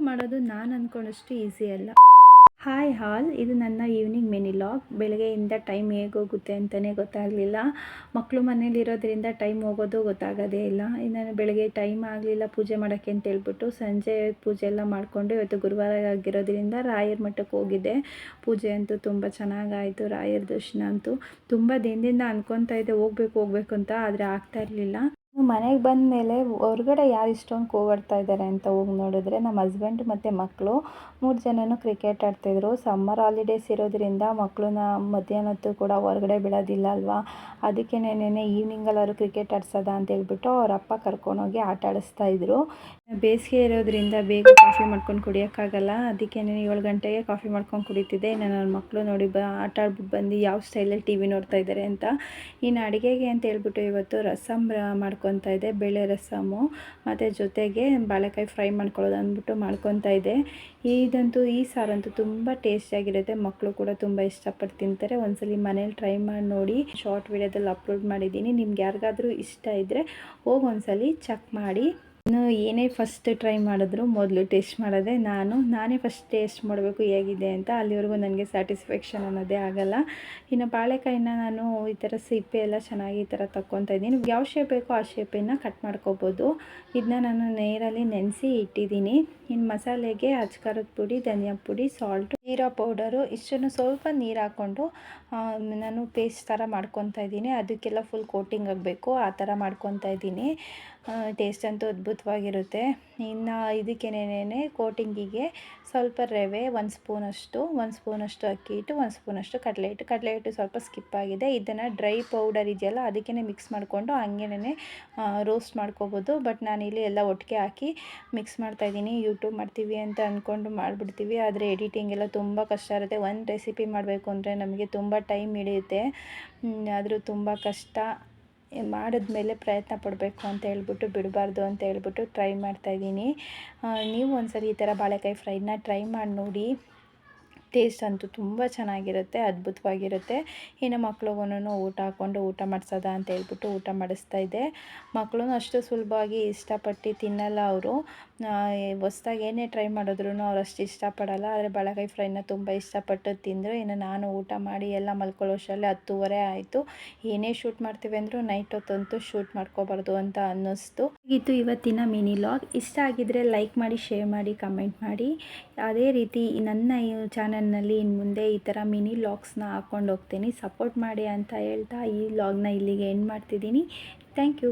ಮಾಡೋದು ನಾನು ಅಂದ್ಕೊಂಡಷ್ಟು ಈಸಿ ಅಲ್ಲ. ಹಾಯ್ ಹಾಲ್, ಇದು ನನ್ನ ಈವ್ನಿಂಗ್ ಮಿನಿ ಲಾಗ್. ಬೆಳಗ್ಗೆಯಿಂದ ಟೈಮ್ ಹೇಗೋಗುತ್ತೆ ಅಂತಲೇ ಗೊತ್ತಾಗಲಿಲ್ಲ. ಮಕ್ಕಳು ಮನೇಲಿರೋದ್ರಿಂದ ಟೈಮ್ ಹೋಗೋದು ಗೊತ್ತಾಗೋದೇ ಇಲ್ಲ. ನಾನು ಬೆಳಗ್ಗೆ ಟೈಮ್ ಆಗಲಿಲ್ಲ ಪೂಜೆ ಮಾಡೋಕ್ಕೆ ಅಂತ ಹೇಳ್ಬಿಟ್ಟು ಸಂಜೆ ಪೂಜೆ ಎಲ್ಲ ಮಾಡಿಕೊಂಡು, ಇವತ್ತು ಗುರುವಾರ ಆಗಿರೋದ್ರಿಂದ ರಾಯರ ಮಠಕ್ಕೆ ಹೋಗಿದ್ದೆ. ಪೂಜೆ ಅಂತೂ ತುಂಬ ಚೆನ್ನಾಗಾಯಿತು. ರಾಯರ ದರ್ಶನ ಅಂತೂ ತುಂಬ ದಿನದಿಂದ ಅನ್ಕೊತಾ ಇದ್ದೆ ಹೋಗ್ಬೇಕು ಅಂತ, ಆದರೆ ಆಗ್ತಾ ಇರಲಿಲ್ಲ. ಮನೆಗೆ ಬಂದ ಮೇಲೆ ಹೊರಗಡೆ ಯಾರು ಇಷ್ಟೊಂದು ಕೂಗಾಡ್ತಾ ಇದ್ದಾರೆ ಅಂತ ಹೋಗಿ ನೋಡಿದ್ರೆ, ನಮ್ಮ ಹಸ್ಬೆಂಡ್ ಮತ್ತು ಮಕ್ಕಳು 3 ಜನನೂ ಕ್ರಿಕೆಟ್ ಆಡ್ತಾಯಿದ್ರು. ಸಮ್ಮರ್ ಹಾಲಿಡೇಸ್ ಇರೋದ್ರಿಂದ ಮಕ್ಕಳನ್ನ ಮಧ್ಯಾಹ್ನ ಹೊತ್ತು ಕೂಡ ಹೊರಗಡೆ ಬಿಡೋದಿಲ್ಲ ಅಲ್ವಾ. ಅದಕ್ಕೆ ನೆನ್ನೆ ಈವ್ನಿಂಗಲ್ಲಾದ್ರು ಕ್ರಿಕೆಟ್ ಆಡ್ಸೋದ ಅಂತ ಹೇಳ್ಬಿಟ್ಟು ಅವ್ರ ಅಪ್ಪ ಕರ್ಕೊಂಡೋಗಿ ಆಟ ಆಡಿಸ್ತಾಯಿದ್ರು. ಬೇಸಿಗೆ ಇರೋದ್ರಿಂದ ಬೇಗ ಕಾಫಿ ಮಾಡ್ಕೊಂಡು ಕುಡಿಯೋಕ್ಕಾಗಲ್ಲ. ಅದಕ್ಕೆ 7 ಗಂಟೆಗೆ ಕಾಫಿ ಮಾಡ್ಕೊಂಡು ಕುಡಿತಿದ್ದೆ. ಇನ್ನು ನನ್ನ ಮಕ್ಕಳು ನೋಡಿ ಆಟ ಆಡ್ಬಿಟ್ಟು ಬಂದು ಯಾವ ಸ್ಟೈಲಲ್ಲಿ ಟಿ ವಿ ನೋಡ್ತಾ ಇದ್ದಾರೆ ಅಂತ. ಇನ್ನು ಅಡುಗೆಗೆ ಅಂತ ಹೇಳ್ಬಿಟ್ಟು ಇವತ್ತು ರಸಮ್ ಮಾಡ್ಕೊತಾ ಇದ್ದೆ. ಬೇಳೆ ರಸಮ್ಮು ಮತ್ತು ಜೊತೆಗೆ ಬಾಳೆಕಾಯಿ ಫ್ರೈ ಮಾಡ್ಕೊಳ್ಳೋದು ಅಂದ್ಬಿಟ್ಟು ಮಾಡ್ಕೊತಾ ಇದ್ದೆ. ಈ ಸಾರಂತೂ ತುಂಬ ಟೇಸ್ಟಿಯಾಗಿರುತ್ತೆ. ಮಕ್ಕಳು ಕೂಡ ತುಂಬ ಇಷ್ಟಪಟ್ಟು ತಿಂತಾರೆ. ಒಂದ್ಸಲಿ ಮನೇಲಿ ಟ್ರೈ ಮಾಡಿ ನೋಡಿ. ಶಾರ್ಟ್ ವಿಡಿಯೋದಲ್ಲಿ ಅಪ್ಲೋಡ್ ಮಾಡಿದ್ದೀನಿ. ನಿಮ್ಗೆ ಯಾರಿಗಾದ್ರೂ ಇಷ್ಟ ಇದ್ದರೆ ಹೋಗಿ ಒಂದ್ಸಲಿ ಚೆಕ್ ಮಾಡಿ. ಏನೇ ಫಸ್ಟ್ ಟ್ರೈ ಮಾಡಿದ್ರು ಮೊದಲು ಟೇಸ್ಟ್ ಮಾಡೋದೇ ನಾನೇ ಫಸ್ಟ್ ಟೇಸ್ಟ್ ಮಾಡಬೇಕು ಹೇಗಿದೆ ಅಂತ. ಅಲ್ಲಿವರೆಗೂ ನನಗೆ ಸ್ಯಾಟಿಸ್ಫ್ಯಾಕ್ಷನ್ ಅನ್ನೋದೇ ಆಗಲ್ಲ. ಇನ್ನು ಬಾಳೆಕಾಯಿನ ನಾನು ಈ ಥರ ಸಿಪ್ಪೆ ಎಲ್ಲ ಚೆನ್ನಾಗಿ ಈ ಥರ ತಗೊತಾ ಇದ್ದೀನಿ. ಯಾವ ಶೇಪ್ ಬೇಕೋ ಆ ಶೇಪನ್ನು ಕಟ್ ಮಾಡ್ಕೋಬೋದು. ಇದನ್ನ ನಾನು ನೀರಲ್ಲಿ ನೆನೆಸಿ ಇಟ್ಟಿದ್ದೀನಿ. ಇನ್ನು ಮಸಾಲೆಗೆ ಅಚ್ಕಾರದ ಪುಡಿ, ಧನಿಯಾ ಪುಡಿ, ಸಾಲ್ಟು, ಜೀರಾ ಪೌಡರು ಇಷ್ಟನ್ನು ಸ್ವಲ್ಪ ನೀರು ಹಾಕ್ಕೊಂಡು ನಾನು ಪೇಸ್ಟ್ ಥರ ಮಾಡ್ಕೊತಾ ಇದ್ದೀನಿ. ಅದಕ್ಕೆಲ್ಲ ಫುಲ್ ಕೋಟಿಂಗ್ ಆಗಬೇಕು, ಆ ಥರ ಮಾಡ್ಕೊತಾ ಇದ್ದೀನಿ. ಟೇಸ್ಟ್ ಅಂತೂ ಅದ್ಭುತವಾಗಿರುತ್ತೆ. ಇನ್ನು ಇದಕ್ಕೇನೇನೇ ಕೋಟಿಂಗಿಗೆ ಸ್ವಲ್ಪ ರವೆ, 1 ಸ್ಪೂನಷ್ಟು ಅಕ್ಕಿ ಹಿಟ್ಟು, 1 ಸ್ಪೂನಷ್ಟು ಕಡಲೆ ಹಿಟ್ಟು ಸ್ವಲ್ಪ ಸ್ಕಿಪ್ ಆಗಿದೆ. ಇದನ್ನು ಡ್ರೈ ಪೌಡರ್ ಇದೆಯಲ್ಲ ಅದಕ್ಕೇ ಮಿಕ್ಸ್ ಮಾಡಿಕೊಂಡು ಹಂಗೇನೆ ರೋಸ್ಟ್ ಮಾಡ್ಕೋಬೋದು. ಬಟ್ ನಾನಿಲ್ಲಿ ಎಲ್ಲ ಒಟ್ಟಿಗೆ ಹಾಕಿ ಮಿಕ್ಸ್ ಮಾಡ್ತಾಯಿದ್ದೀನಿ. ಯೂಟ್ಯೂಬ್ ಮಾಡ್ತೀವಿ ಅಂತ ಅಂದ್ಕೊಂಡು ಮಾಡಿಬಿಡ್ತೀವಿ, ಆದರೆ ಎಡಿಟಿಂಗ್ ಎಲ್ಲ ತುಂಬ ಕಷ್ಟ ಇರುತ್ತೆ. ಒಂದು ರೆಸಿಪಿ ಮಾಡಬೇಕು ಅಂದರೆ ನಮಗೆ ತುಂಬ ಟೈಮ್ ಹಿಡಿಯುತ್ತೆ. ಆದರೂ ತುಂಬ ಕಷ್ಟ. ಮಾಡಿದ್ಮೇಲೆ ಪ್ರಯತ್ನ ಪಡಬೇಕು ಅಂತ ಹೇಳ್ಬಿಟ್ಟು ಬಿಡಬಾರ್ದು ಅಂತ ಹೇಳ್ಬಿಟ್ಟು ಟ್ರೈ ಮಾಡ್ತಾಯಿದ್ದೀನಿ. ನೀವು ಒಂದ್ಸರಿ ಈ ಥರ ಬಾಳೆಕಾಯಿ ಫ್ರೈನ ಟ್ರೈ ಮಾಡಿ ನೋಡಿ. ಟೇಸ್ಟ್ ಅಂತೂ ತುಂಬ ಚೆನ್ನಾಗಿರುತ್ತೆ, ಅದ್ಭುತವಾಗಿರುತ್ತೆ. ಇನ್ನು ಮಕ್ಳಿಗೂ ಊಟ ಹಾಕ್ಕೊಂಡು ಊಟ ಮಾಡಿಸೋದ ಅಂತ ಹೇಳ್ಬಿಟ್ಟು ಊಟ ಮಾಡಿಸ್ತಾ ಇದ್ದೆ. ಮಕ್ಕಳು ಅಷ್ಟು ಸುಲಭವಾಗಿ ಇಷ್ಟಪಟ್ಟು ತಿನ್ನಲ್ಲ. ಅವರು ಹೊಸ್ದಾಗಿ ಏನೇ ಟ್ರೈ ಮಾಡಿದ್ರು ಅವ್ರು ಅಷ್ಟು ಇಷ್ಟಪಡಲ್ಲ. ಆದರೆ ಬಾಳೆಕಾಯಿ ಫ್ರೈನ ತುಂಬ ಇಷ್ಟಪಟ್ಟು ತಿಂದರು. ಇನ್ನು ನಾನು ಊಟ ಮಾಡಿ ಎಲ್ಲ ಮಲ್ಕೊಳ್ಳೋ ಅಷ್ಟರಲ್ಲಿ 10:30 ಆಯಿತು. ಏನೇ ಶೂಟ್ ಮಾಡ್ತೀವಿ ಅಂದರೂ ನೈಟ್ ಹೊತ್ತಂತೂ ಶೂಟ್ ಮಾಡ್ಕೋಬಾರ್ದು ಅಂತ ಅನ್ನಿಸ್ತು. ಇದು ಇವತ್ತಿನ ಮಿನಿ ಲಾಗ್. ಇಷ್ಟ ಆಗಿದ್ದರೆ ಲೈಕ್ ಮಾಡಿ, ಶೇರ್ ಮಾಡಿ, ಕಮೆಂಟ್ ಮಾಡಿ. ಅದೇ ರೀತಿ ನನ್ನ ಈ ಚಾನಲ್ನಲ್ಲಿ ಇನ್ನು ಮುಂದೆ ಈ ಥರ ಮಿನಿ ಲಾಗ್ಸ್ನ ಹಾಕ್ಕೊಂಡು ಹೋಗ್ತೀನಿ. ಸಪೋರ್ಟ್ ಮಾಡಿ ಅಂತ ಹೇಳ್ತಾ ಈ ಲಾಗ್ನ ಇಲ್ಲಿಗೆ ಎಂಡ್ ಮಾಡ್ತಿದ್ದೀನಿ. Thank you.